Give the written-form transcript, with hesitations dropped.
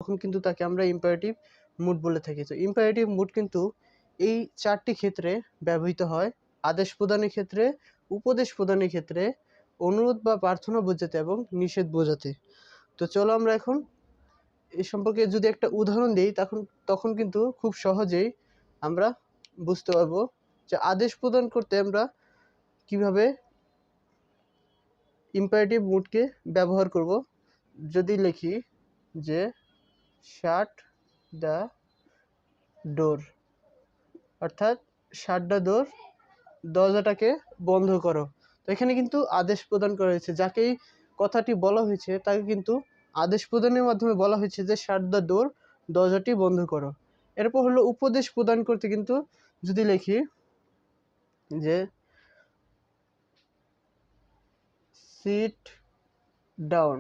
তখন কিন্তু তাকে আমরা ইম্পারেটিভ মুড বলে থাকি। তো ইম্পারেটিভ মুড কিন্তু এই 4টি ক্ষেত্রে ব্যবহৃত হয়: আদেশ প্রদানের ক্ষেত্রে, উপদেশ প্রদানের ক্ষেত্রে, অনুরোধ বা প্রার্থনা বোঝাতে এবং নিষেধ বোঝাতে। তো চলো আমরা এখন এ সম্পর্কে যদি একটা উদাহরণ দিই তখন কিন্তু খুব সহজেই আমরা বুঝতে পারবো যে আদেশ প্রদান করতে আমরা কিভাবে ইম্পারেটিভ মুডকে ব্যবহার করব। যদি লিখি যে শাট দ্য ডোর, অর্থাৎ শাট দ্য ডোর, দরজাটাকে বন্ধ করো। তো এখানে কিন্তু আদেশ প্রদান করা হয়েছে, যাকেই কথাটি বলা হয়েছে তাকে কিন্তু আদেশ প্রদানের মাধ্যমে বলা হয়েছে যে শাট দ্য ডোর, দরজাটি বন্ধ করো। এরপর হলো উপদেশ প্রদান করতে কিন্তু যদি লিখি যে সিট ডাউন,